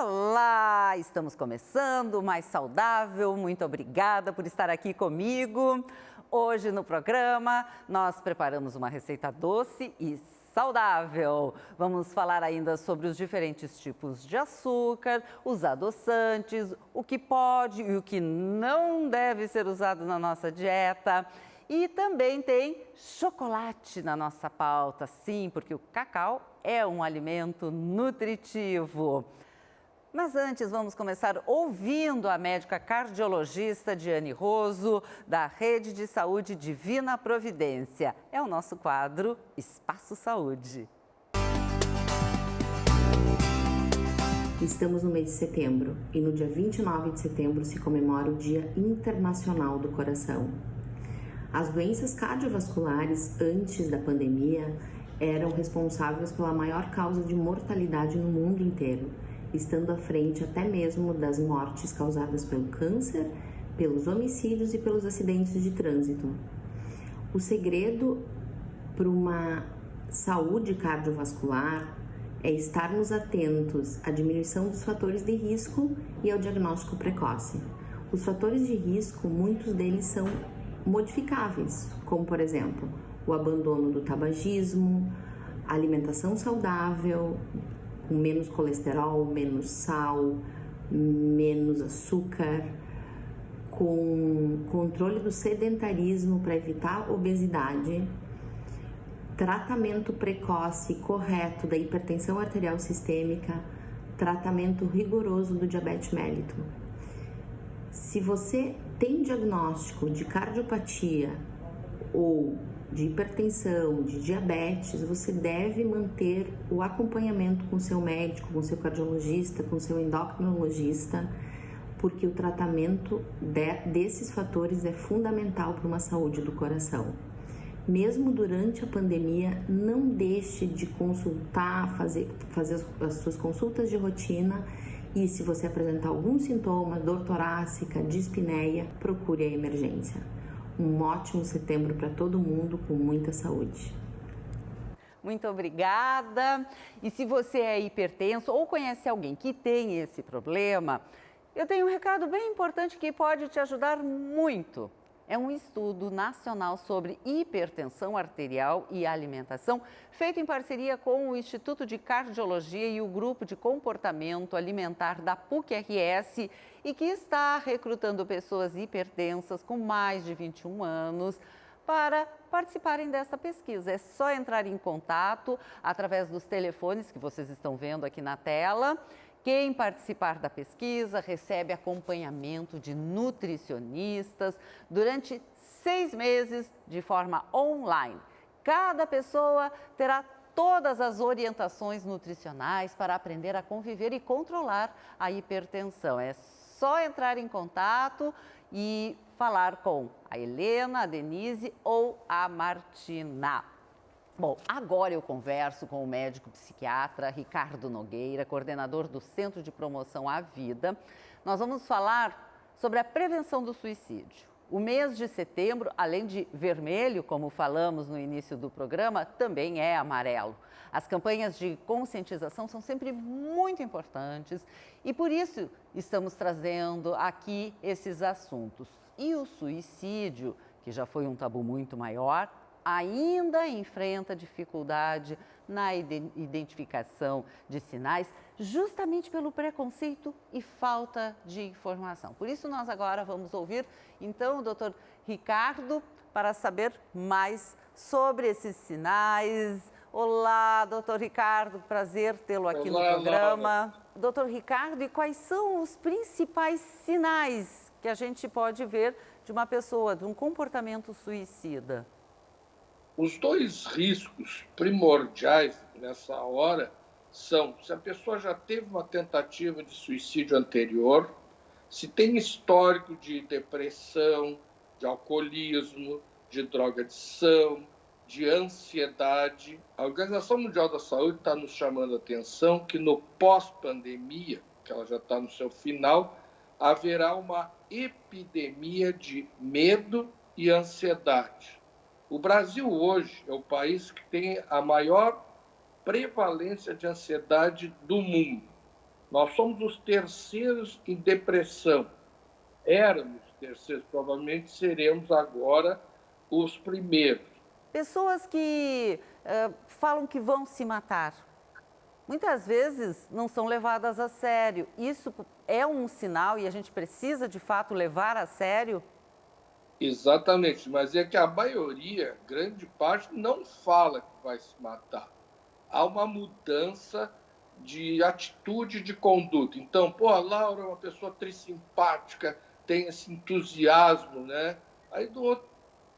Olá, estamos começando o Mais Saudável. Muito obrigada por estar aqui comigo. Hoje no programa nós preparamos uma receita doce e saudável. Vamos falar ainda sobre os diferentes tipos de açúcar, os adoçantes, o que pode e o que não deve ser usado na nossa dieta. E também tem chocolate na nossa pauta, sim, porque o cacau é um alimento nutritivo. Mas antes, vamos começar ouvindo a médica cardiologista Diane Roso, da Rede de Saúde Divina Providência. É o nosso quadro Espaço Saúde. Estamos no mês de setembro e no dia 29 de setembro se comemora o Dia Internacional do Coração. As doenças cardiovasculares antes da pandemia eram responsáveis pela maior causa de mortalidade no mundo inteiro, estando à frente até mesmo das mortes causadas pelo câncer, pelos homicídios e pelos acidentes de trânsito. O segredo para uma saúde cardiovascular é estarmos atentos à diminuição dos fatores de risco e ao diagnóstico precoce. Os fatores de risco, muitos deles são modificáveis, como por exemplo, o abandono do tabagismo, alimentação saudável, com menos colesterol, menos sal, menos açúcar, com controle do sedentarismo para evitar obesidade, tratamento precoce e correto da hipertensão arterial sistêmica, tratamento rigoroso do diabetes mellitus. Se você tem diagnóstico de cardiopatia ou de hipertensão, de diabetes, você deve manter o acompanhamento com seu médico, com seu cardiologista, com seu endocrinologista, porque o tratamento desses fatores é fundamental para uma saúde do coração. Mesmo durante a pandemia, não deixe de consultar, fazer as suas consultas de rotina. E se você apresentar algum sintoma, dor torácica, dispneia, procure a emergência. Um ótimo setembro para todo mundo, com muita saúde. Muito obrigada. E se você é hipertenso ou conhece alguém que tem esse problema, eu tenho um recado bem importante que pode te ajudar muito. É um estudo nacional sobre hipertensão arterial e alimentação, feito em parceria com o Instituto de Cardiologia e o Grupo de Comportamento Alimentar da PUC-RS e que está recrutando pessoas hipertensas com mais de 21 anos para participarem dessa pesquisa. É só entrar em contato através dos telefones que vocês estão vendo aqui na tela. Quem participar da pesquisa recebe acompanhamento de nutricionistas durante 6 meses de forma online. Cada pessoa terá todas as orientações nutricionais para aprender a conviver e controlar a hipertensão. É só entrar em contato e falar com a Helena, a Denise ou a Martina. Bom, agora eu converso com o médico psiquiatra Ricardo Nogueira, coordenador do Centro de Promoção à Vida. Nós vamos falar sobre a prevenção do suicídio. O mês de setembro, além de vermelho, como falamos no início do programa, também é amarelo. As campanhas de conscientização são sempre muito importantes e por isso estamos trazendo aqui esses assuntos. E o suicídio, que já foi um tabu muito maior, ainda enfrenta dificuldade na identificação de sinais, justamente pelo preconceito e falta de informação. Por isso, nós agora vamos ouvir, então, o Dr. Ricardo para saber mais sobre esses sinais. Olá, Dr. Ricardo, prazer tê-lo aqui no programa. Dr. Ricardo, e quais são os principais sinais que a gente pode ver de uma pessoa, de um comportamento suicida? Os dois riscos primordiais nessa hora são se a pessoa já teve uma tentativa de suicídio anterior, se tem histórico de depressão, de alcoolismo, de drogadição, de ansiedade. A Organização Mundial da Saúde está nos chamando a atenção que no pós-pandemia, que ela já está no seu final, haverá uma epidemia de medo e ansiedade. O Brasil hoje é o país que tem a maior prevalência de ansiedade do mundo. Nós somos os terceiros em depressão. Éramos terceiros, provavelmente seremos agora os primeiros. Pessoas que falam que vão se matar, muitas vezes não são levadas a sério. Isso é um sinal e a gente precisa, de fato, levar a sério? Exatamente, mas é que a maioria, grande parte, não fala que vai se matar. Há uma mudança de atitude, de conduta. Então, pô, a Laura é uma pessoa trisimpática, tem esse entusiasmo, né? Aí do outro,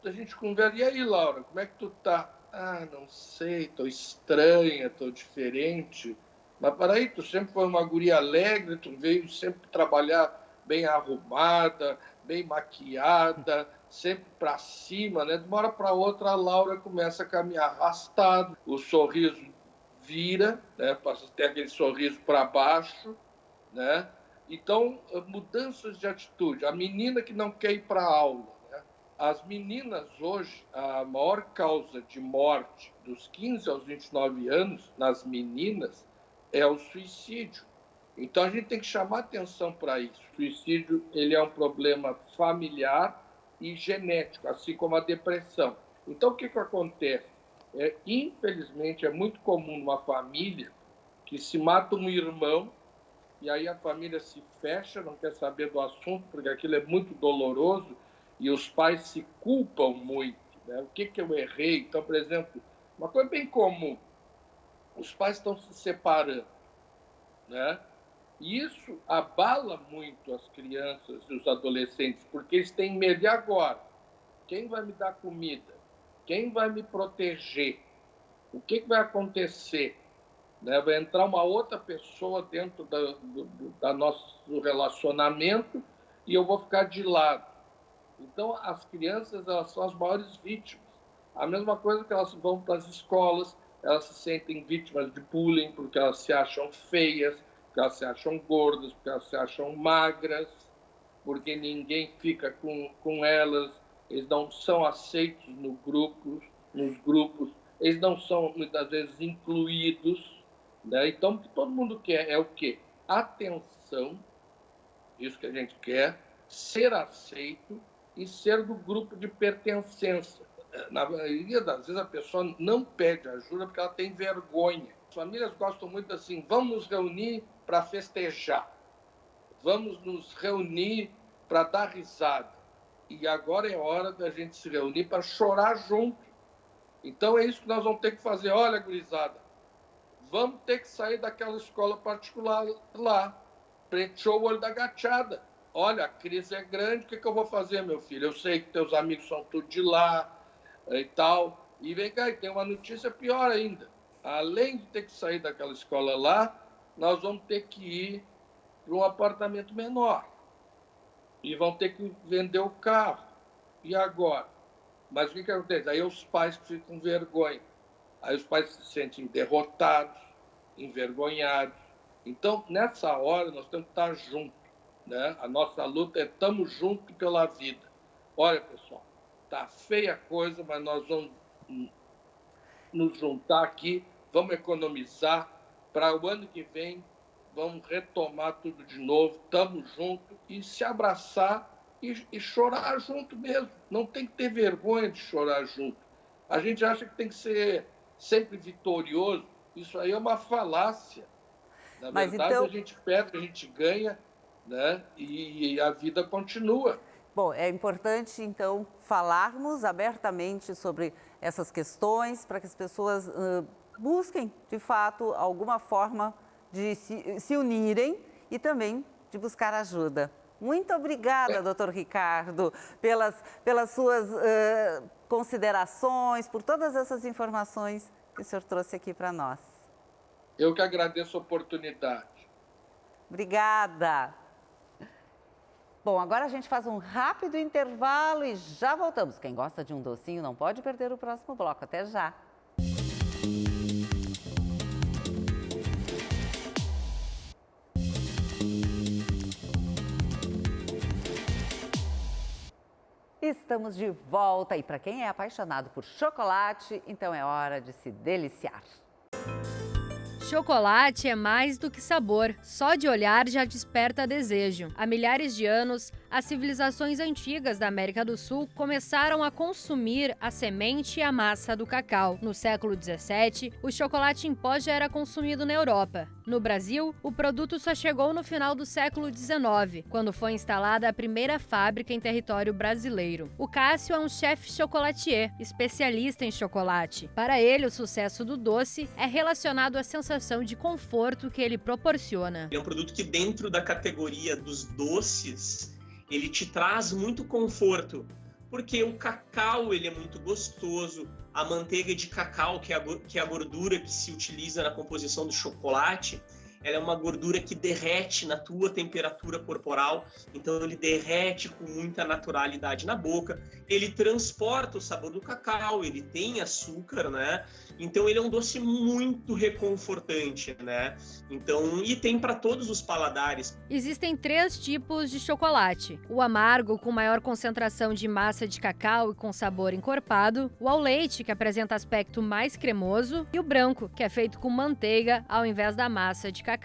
a gente conversa, e aí, Laura, como é que tu tá? Ah, não sei, tô estranha, tô diferente. Mas peraí, tu sempre foi uma guria alegre, tu veio sempre trabalhar bem arrumada, bem maquiada, sempre para cima, né? De uma hora para outra, a Laura começa a caminhar arrastado, o sorriso vira, né? Passa a ter aquele sorriso para baixo, né? Então, mudanças de atitude. A menina que não quer ir para a aula, né? As meninas hoje, a maior causa de morte dos 15 aos 29 anos nas meninas é o suicídio. Então, a gente tem que chamar atenção para isso. O suicídio ele é um problema familiar e genético, assim como a depressão. Então, o que acontece? Infelizmente, é muito comum numa família que se mata um irmão e aí a família se fecha, não quer saber do assunto, porque aquilo é muito doloroso e os pais se culpam muito, né? O que eu errei? Então, por exemplo, uma coisa bem comum, os pais estão se separando, né? E isso abala muito as crianças e os adolescentes, porque eles têm medo de agora. Quem vai me dar comida? Quem vai me proteger? O que vai acontecer? Né? Vai entrar uma outra pessoa dentro da nosso relacionamento e eu vou ficar de lado. Então, as crianças elas são as maiores vítimas. A mesma coisa que elas vão para as escolas, elas se sentem vítimas de bullying porque elas se acham feias, porque elas se acham gordas, porque elas se acham magras, porque ninguém fica com elas, eles não são aceitos nos grupos, eles não são, muitas vezes, incluídos. Né? Então, o que todo mundo quer é o quê? Atenção, isso que a gente quer, ser aceito e ser do grupo de pertencência. Na maioria das vezes a pessoa não pede ajuda porque ela tem vergonha. As famílias gostam muito assim, vamos nos reunir para festejar, vamos nos reunir para dar risada. E agora é hora da gente se reunir para chorar junto. Então é isso que nós vamos ter que fazer. Olha, gurizada, vamos ter que sair daquela escola particular lá. Preteou o olho da gachada. Olha, a crise é grande, o que eu vou fazer, meu filho? Eu sei que teus amigos são tudo de lá e tal. E vem cá, e tem uma notícia pior ainda. Além de ter que sair daquela escola lá, nós vamos ter que ir para um apartamento menor. E vão ter que vender o carro. E agora? Mas o que acontece? Aí os pais ficam com vergonha. Aí os pais se sentem derrotados, envergonhados. Então, nessa hora, nós temos que estar juntos. Né? A nossa luta é estamos juntos pela vida. Olha, pessoal, tá feia a coisa, mas nós vamos nos juntar aqui, vamos economizar para o ano que vem, vamos retomar tudo de novo, estamos juntos e se abraçar e chorar junto mesmo. Não tem que ter vergonha de chorar junto. A gente acha que tem que ser sempre vitorioso. Isso aí é uma falácia. Na verdade, então, a gente perde, a gente ganha, né? E a vida continua. Bom, é importante, então, falarmos abertamente sobre essas questões para que as pessoas busquem, de fato, alguma forma de se unirem e também de buscar ajuda. Muito obrigada, doutor Ricardo, pelas suas considerações, por todas essas informações que o senhor trouxe aqui para nós. Eu que agradeço a oportunidade. Obrigada. Bom, agora a gente faz um rápido intervalo e já voltamos. Quem gosta de um docinho não pode perder o próximo bloco. Até já. Estamos de volta e para quem é apaixonado por chocolate, então é hora de se deliciar. Chocolate é mais do que sabor. Só de olhar já desperta desejo. Há milhares de anos, as civilizações antigas da América do Sul começaram a consumir a semente e a massa do cacau. No século XVII, o chocolate em pó já era consumido na Europa. No Brasil, o produto só chegou no final do século XIX, quando foi instalada a primeira fábrica em território brasileiro. O Cássio é um chefe chocolatier, especialista em chocolate. Para ele, o sucesso do doce é relacionado à sensação de conforto que ele proporciona. É um produto que, dentro da categoria dos doces, ele te traz muito conforto, porque o cacau ele é muito gostoso, a manteiga de cacau, que é a gordura que se utiliza na composição do chocolate, ela é uma gordura que derrete na tua temperatura corporal, então ele derrete com muita naturalidade na boca, ele transporta o sabor do cacau, ele tem açúcar, né? Então ele é um doce muito reconfortante, né? Então, e tem para todos os paladares. Existem 3 tipos de chocolate: o amargo, com maior concentração de massa de cacau e com sabor encorpado, o ao leite, que apresenta aspecto mais cremoso, e o branco, que é feito com manteiga ao invés da massa de cacau.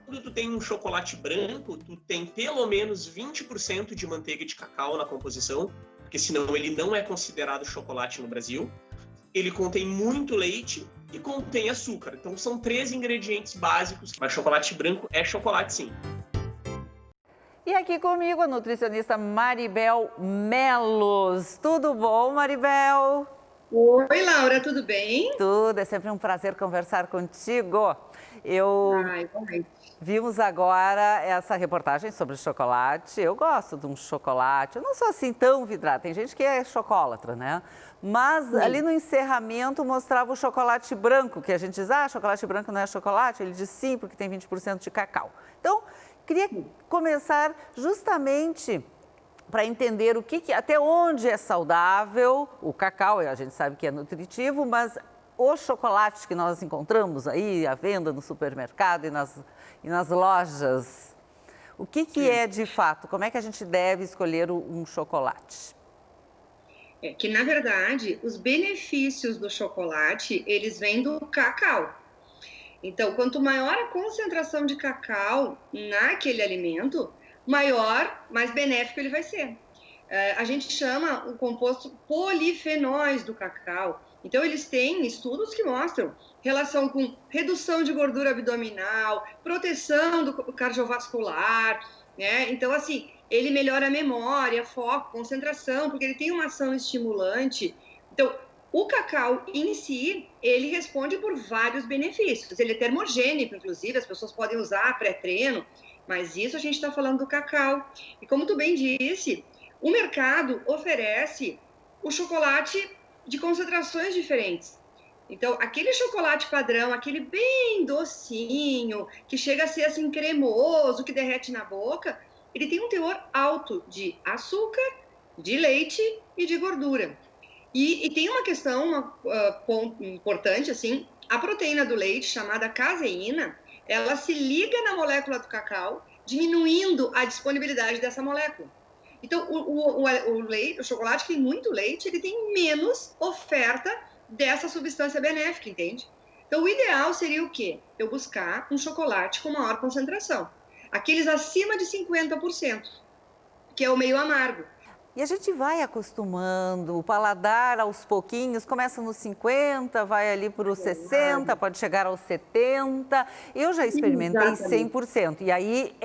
Quando tu tem um chocolate branco, tu tem pelo menos 20% de manteiga de cacau na composição, porque senão ele não é considerado chocolate no Brasil. Ele contém muito leite e contém açúcar. Então são 3 ingredientes básicos, mas chocolate branco é chocolate sim. E aqui comigo a nutricionista Maribel Melos. Tudo bom, Maribel? Oi, Laura, tudo bem? Tudo, é sempre um prazer conversar contigo. Igualmente. Vimos agora essa reportagem sobre chocolate. Eu gosto de um chocolate. Eu não sou assim tão vidrada. Tem gente que é chocolatra, né? Mas ali no encerramento mostrava o chocolate branco, que a gente diz, chocolate branco não é chocolate? Ele diz sim, porque tem 20% de cacau. Então, queria começar justamente para entender até onde é saudável o cacau. A gente sabe que é nutritivo, mas os chocolates que nós encontramos aí à venda no supermercado e nas lojas, o que é de fato? Como é que a gente deve escolher um chocolate? É que, na verdade, os benefícios do chocolate, eles vêm do cacau. Então, quanto maior a concentração de cacau naquele alimento, mais benéfico ele vai ser. A gente chama o composto polifenóis do cacau. Então, eles têm estudos que mostram relação com redução de gordura abdominal, proteção do cardiovascular, né? Então, assim, ele melhora a memória, foco, concentração, porque ele tem uma ação estimulante. Então, o cacau em si, ele responde por vários benefícios. Ele é termogênico, inclusive, as pessoas podem usar pré-treino, mas isso a gente está falando do cacau. E como tu bem disse, o mercado oferece o chocolate de concentrações diferentes. Então, aquele chocolate padrão, aquele bem docinho, que chega a ser assim cremoso, que derrete na boca, ele tem um teor alto de açúcar, de leite e de gordura. E tem uma questão ponto importante, assim, a proteína do leite, chamada caseína, ela se liga na molécula do cacau, diminuindo a disponibilidade dessa molécula. Então, o chocolate que tem muito leite, ele tem menos oferta dessa substância benéfica, entende? Então, o ideal seria o quê? Eu buscar um chocolate com maior concentração. Aqueles acima de 50%, que é o meio amargo. E a gente vai acostumando, o paladar aos pouquinhos, começa nos 50, vai ali para os 60, pode chegar aos 70. Eu já experimentei 100%, e aí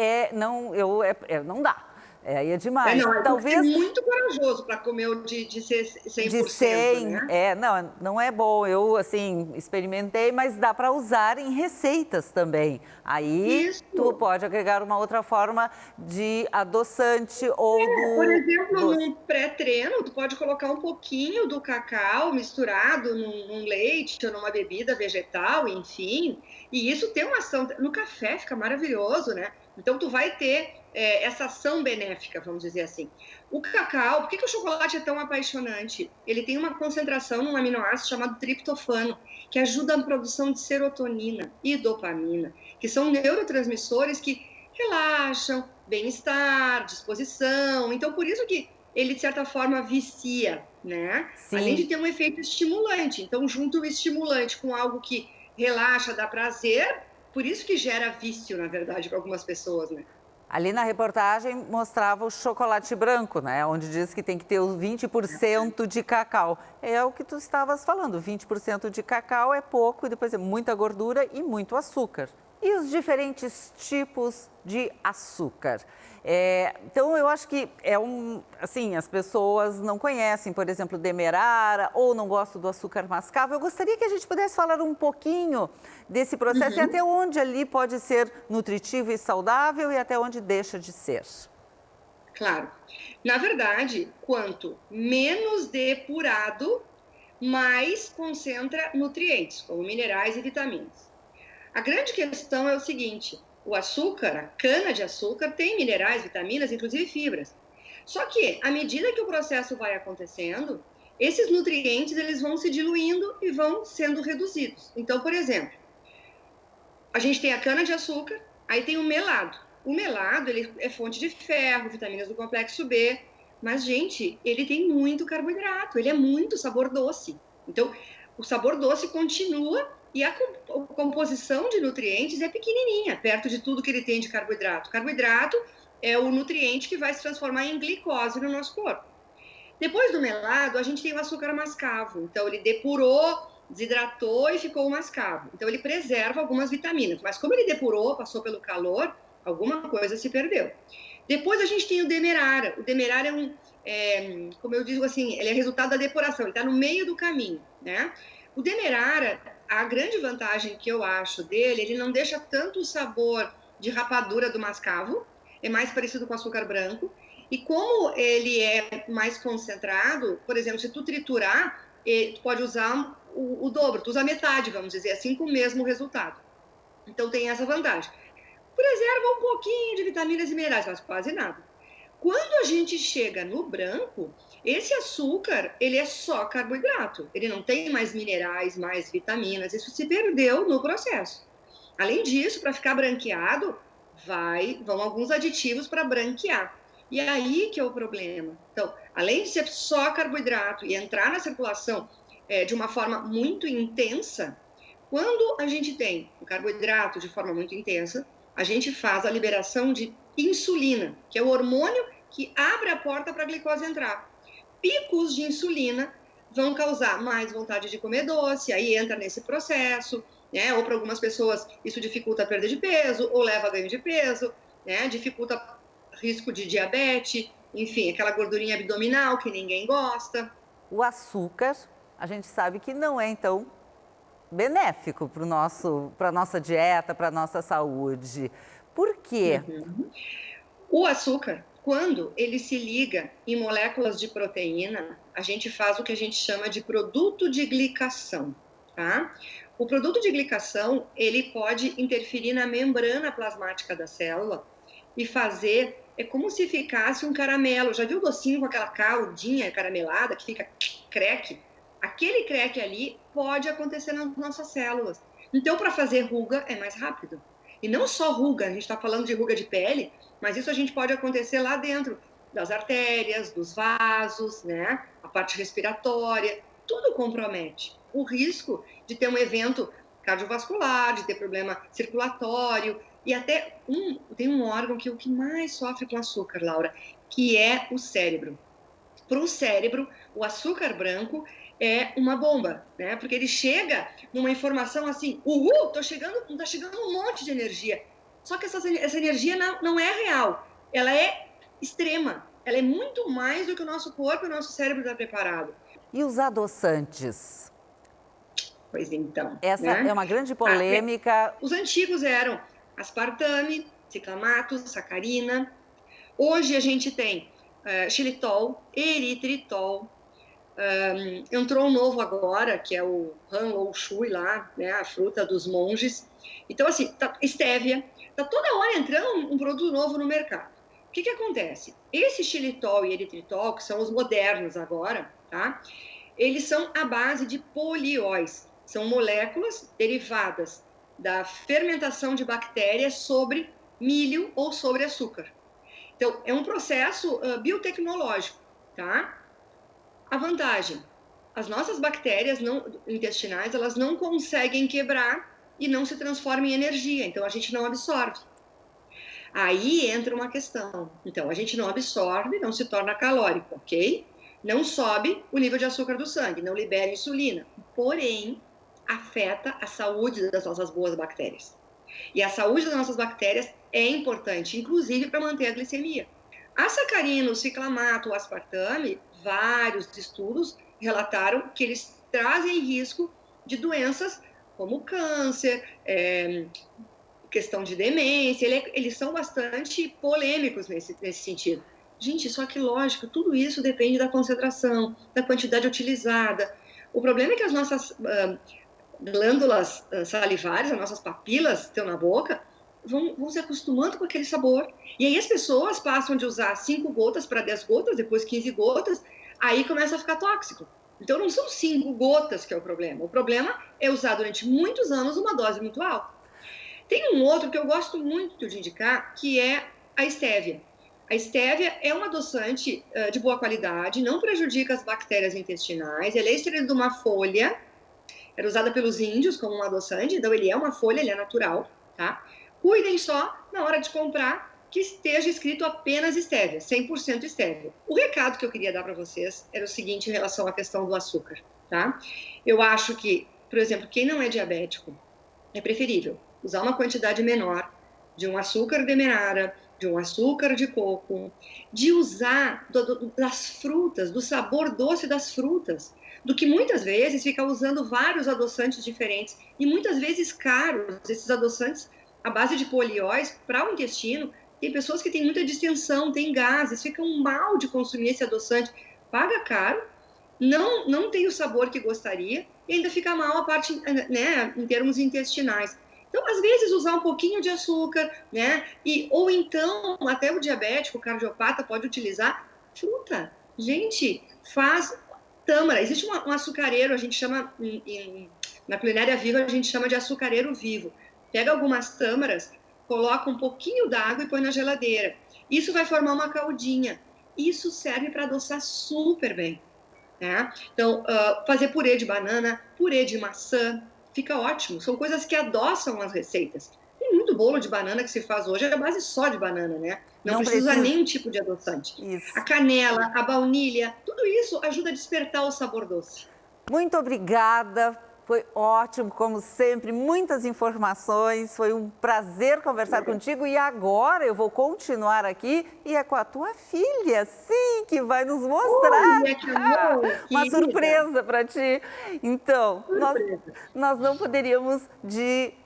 não dá. Aí é demais. Talvez é muito corajoso para comer o de 100%. De 100, né? Não é bom. Eu, assim, experimentei, mas dá para usar em receitas também. Aí tu pode agregar uma outra forma de adoçante ou por exemplo, num pré-treino, tu pode colocar um pouquinho do cacau misturado num leite ou numa bebida vegetal, enfim. E isso tem uma ação... No café fica maravilhoso, né? Então, tu vai ter essa ação benéfica, vamos dizer assim. O cacau, por que o chocolate é tão apaixonante? Ele tem uma concentração num aminoácido chamado triptofano, que ajuda na produção de serotonina e dopamina, que são neurotransmissores que relaxam, bem-estar, disposição. Então, por isso que ele, de certa forma, vicia, né? Sim. Além de ter um efeito estimulante. Então, junto o estimulante com algo que relaxa, dá prazer, por isso que gera vício, na verdade, para algumas pessoas, né? Ali na reportagem mostrava o chocolate branco, né? Onde diz que tem que ter os 20% de cacau. É o que tu estavas falando, 20% de cacau é pouco e depois é muita gordura e muito açúcar. E os diferentes tipos de açúcar? Então, eu acho que assim, as pessoas não conhecem, por exemplo, demerara ou não gostam do açúcar mascavo. Eu gostaria que a gente pudesse falar um pouquinho desse processo e até onde ali pode ser nutritivo e saudável e até onde deixa de ser. Claro. Na verdade, quanto menos depurado, mais concentra nutrientes, como minerais e vitaminas. A grande questão é o seguinte, o açúcar, a cana-de-açúcar, tem minerais, vitaminas, inclusive fibras. Só que, à medida que o processo vai acontecendo, esses nutrientes eles vão se diluindo e vão sendo reduzidos. Então, por exemplo, a gente tem a cana-de-açúcar, aí tem o melado. O melado ele é fonte de ferro, vitaminas do complexo B, mas, gente, ele tem muito carboidrato, ele é muito sabor doce. Então, o sabor doce continua e a composição de nutrientes é pequenininha, perto de tudo que ele tem de carboidrato. Carboidrato é o nutriente que vai se transformar em glicose no nosso corpo. Depois do melado, a gente tem o açúcar mascavo. Então, ele depurou, desidratou e ficou o mascavo. Então, ele preserva algumas vitaminas. Mas como ele depurou, passou pelo calor, alguma coisa se perdeu. Depois, a gente tem o demerara. O demerara como eu digo assim, ele é resultado da depuração. Ele está no meio do caminho, né? O demerara, a grande vantagem que eu acho dele, ele não deixa tanto o sabor de rapadura do mascavo, é mais parecido com açúcar branco, e como ele é mais concentrado, por exemplo, se tu triturar, tu pode usar o dobro, tu usa metade, vamos dizer assim, com o mesmo resultado. Então tem essa vantagem. Preserva um pouquinho de vitaminas e minerais, mas quase nada. Quando a gente chega no branco, esse açúcar, ele é só carboidrato. Ele não tem mais minerais, mais vitaminas. Isso se perdeu no processo. Além disso, para ficar branqueado, vão alguns aditivos para branquear. E aí que é o problema. Então, além de ser só carboidrato e entrar na circulação de uma forma muito intensa, quando a gente tem o carboidrato de forma muito intensa, a gente faz a liberação de insulina, que é o hormônio que abre a porta para a glicose entrar. Picos de insulina vão causar mais vontade de comer doce, aí entra nesse processo, né? Ou para algumas pessoas isso dificulta a perda de peso, ou leva a ganho de peso, né? Dificulta risco de diabetes, enfim, aquela gordurinha abdominal que ninguém gosta. O açúcar, a gente sabe que não é, então, benéfico para a nossa dieta, para a nossa saúde. Por quê? O açúcar, quando ele se liga em moléculas de proteína, a gente faz o que a gente chama de produto de glicação, tá? O produto de glicação, ele pode interferir na membrana plasmática da célula e fazer, é como se ficasse um caramelo. Já viu o docinho com aquela caldinha caramelada que fica creque? Aquele creque ali pode acontecer nas nossas células. Então, para fazer ruga é mais rápido. E não só ruga, a gente está falando de ruga de pele, mas isso a gente pode acontecer lá dentro das artérias, dos vasos, né? A parte respiratória, tudo compromete. O risco de ter um evento cardiovascular, de ter problema circulatório e até tem um órgão que é o que mais sofre com açúcar, Laura, que é o cérebro. Para o cérebro, o açúcar branco é uma bomba, né? Porque ele chega numa informação assim, tá chegando um monte de energia. Só que essa energia não é real, ela é extrema, ela é muito mais do que o nosso corpo e o nosso cérebro está preparado. E os adoçantes? Pois então. Essa né? é uma grande polêmica. Os antigos eram aspartame, ciclamato, sacarina. Hoje a gente tem xilitol, eritritol. Entrou um novo agora, que é o Han ou Shui lá, né, a fruta dos monges. Então, assim, estévia, tá toda hora entrando um produto novo no mercado. O que acontece? Esse xilitol e eritritol, que são os modernos agora, tá? Eles são à base de polióis. São moléculas derivadas da fermentação de bactérias sobre milho ou sobre açúcar. Então, é um processo biotecnológico, tá? A vantagem, as nossas bactérias intestinais, elas não conseguem quebrar e não se transforma em energia, então a gente não absorve. Aí entra uma questão. Então, a gente não absorve, não se torna calórico, ok? Não sobe o nível de açúcar do sangue, não libera insulina. Porém, afeta a saúde das nossas boas bactérias. E a saúde das nossas bactérias é importante, inclusive para manter a glicemia. A sacarina, o ciclamato, o aspartame, vários estudos relataram que eles trazem risco de doenças como câncer, questão de demência, eles são bastante polêmicos nesse sentido. Gente, só que lógico, tudo isso depende da concentração, da quantidade utilizada. O problema é que as nossas glândulas salivares, as nossas papilas que estão na boca, vão se acostumando com aquele sabor. E aí as pessoas passam de usar 5 gotas para 10 gotas, depois 15 gotas, aí começa a ficar tóxico. Então não são 5 gotas que é o problema é usar durante muitos anos uma dose muito alta. Tem um outro que eu gosto muito de indicar, que é a estévia. A estévia é um adoçante de boa qualidade, não prejudica as bactérias intestinais, ele é extraído de uma folha, era usada pelos índios como um adoçante, então ele é uma folha, ele é natural, tá? Cuidem só, na hora de comprar, que esteja escrito apenas estévia, 100% estévia. O recado que eu queria dar para vocês era o seguinte em relação à questão do açúcar, tá? Eu acho que, por exemplo, quem não é diabético, é preferível usar uma quantidade menor de um açúcar demerara, de um açúcar de coco, de usar das frutas, do sabor doce das frutas, do que muitas vezes ficar usando vários adoçantes diferentes e muitas vezes caros, esses adoçantes à base de polióis para o intestino. Tem pessoas que têm muita distensão, têm gases, ficam mal de consumir esse adoçante, paga caro, não tem o sabor que gostaria e ainda fica mal a parte, né, em termos intestinais. Então, às vezes, usar um pouquinho de açúcar, né? Ou então, até o diabético, o cardiopata, pode utilizar fruta. Gente, faz tâmara. Existe um açucareiro, a gente chama, na culinária viva, a gente chama de açucareiro vivo. Pega algumas tâmaras, coloca um pouquinho d'água e põe na geladeira. Isso vai formar uma caldinha. Isso serve para adoçar super bem, né? Então, fazer purê de banana, purê de maçã, fica ótimo. São coisas que adoçam as receitas. Tem muito bolo de banana que se faz hoje, é a base só de banana, né? Não precisa nenhum tipo de adoçante. Isso. A canela, a baunilha, tudo isso ajuda a despertar o sabor doce. Muito obrigada. Foi ótimo, como sempre, muitas informações, foi um prazer conversar contigo e agora eu vou continuar aqui e é com a tua filha, sim, que vai nos mostrar uma surpresa para ti. Então, nós não poderíamos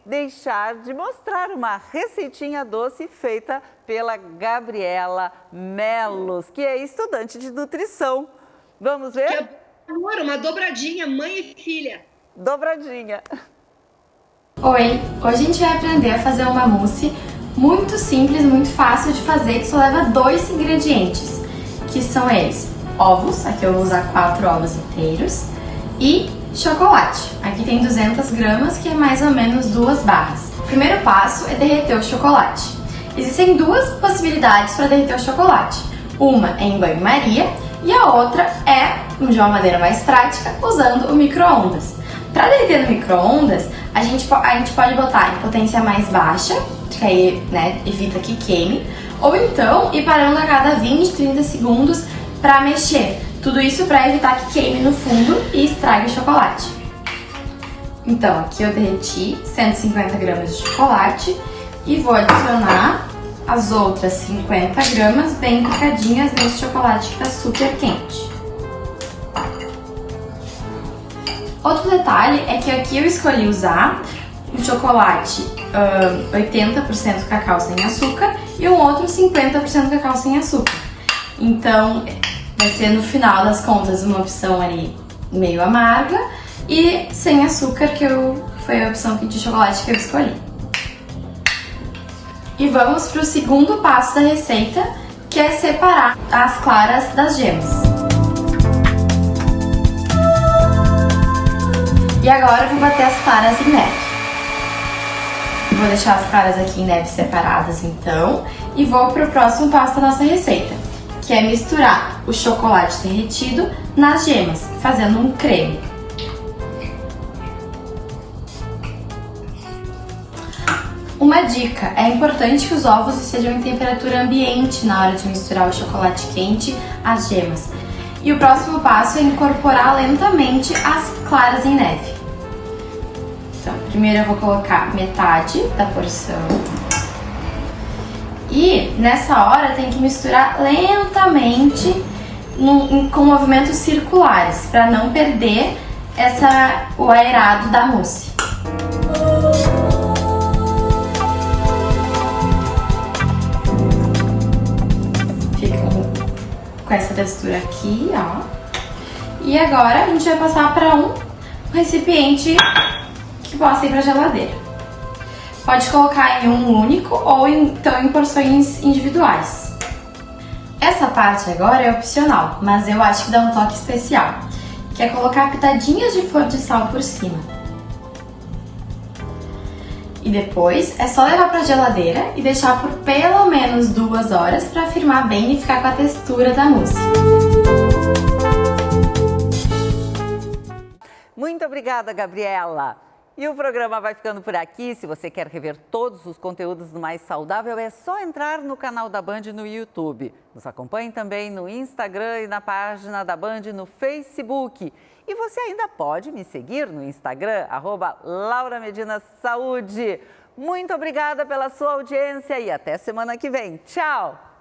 deixar de mostrar uma receitinha doce feita pela Gabriela Melos, que é estudante de nutrição. Vamos ver? Que amor, uma dobradinha, mãe e filha. Dobradinha. Oi, hoje a gente vai aprender a fazer uma mousse muito simples, muito fácil de fazer, que só leva 2 ingredientes, que são eles: ovos, aqui eu vou usar 4 ovos inteiros, e chocolate. Aqui tem 200 gramas, que é mais ou menos 2 barras. O primeiro passo é derreter o chocolate. Existem 2 possibilidades para derreter o chocolate. Uma é em banho-maria e a outra é, de uma maneira mais prática, usando o micro-ondas. Para derreter no micro-ondas, a gente pode botar em potência mais baixa, que aí, né, evita que queime, ou então ir parando a cada 20, 30 segundos para mexer. Tudo isso para evitar que queime no fundo e estrague o chocolate. Então, aqui eu derreti 150 gramas de chocolate e vou adicionar as outras 50 gramas bem picadinhas nesse chocolate que está super quente. Outro detalhe é que aqui eu escolhi usar um chocolate 80% cacau sem açúcar e um outro 50% cacau sem açúcar. Então, vai ser no final das contas uma opção ali meio amarga e sem açúcar, que foi a opção de chocolate que eu escolhi. E vamos para o segundo passo da receita, que é separar as claras das gemas. E agora eu vou bater as claras em neve. Vou deixar as claras aqui em neve separadas então, e vou para o próximo passo da nossa receita, que é misturar o chocolate derretido nas gemas, fazendo um creme. Uma dica, é importante que os ovos estejam em temperatura ambiente na hora de misturar o chocolate quente às gemas. E o próximo passo é incorporar lentamente as claras em neve. Então, primeiro eu vou colocar metade da porção. E nessa hora tem que misturar lentamente com movimentos circulares, para não perder o aerado da mousse. Fica com essa textura aqui, ó. E agora a gente vai passar para um recipiente que possa ir para a geladeira. Pode colocar em um único ou então em porções individuais. Essa parte agora é opcional, mas eu acho que dá um toque especial, que é colocar pitadinhas de flor de sal por cima. E depois é só levar para a geladeira e deixar por pelo menos 2 horas para firmar bem e ficar com a textura da mousse. Muito obrigada, Gabriela! E o programa vai ficando por aqui. Se você quer rever todos os conteúdos do Mais Saudável, é só entrar no canal da Band no YouTube. Nos acompanhe também no Instagram e na página da Band no Facebook. E você ainda pode me seguir no Instagram, @LauraMedinaSaúde. Muito obrigada pela sua audiência e até semana que vem. Tchau!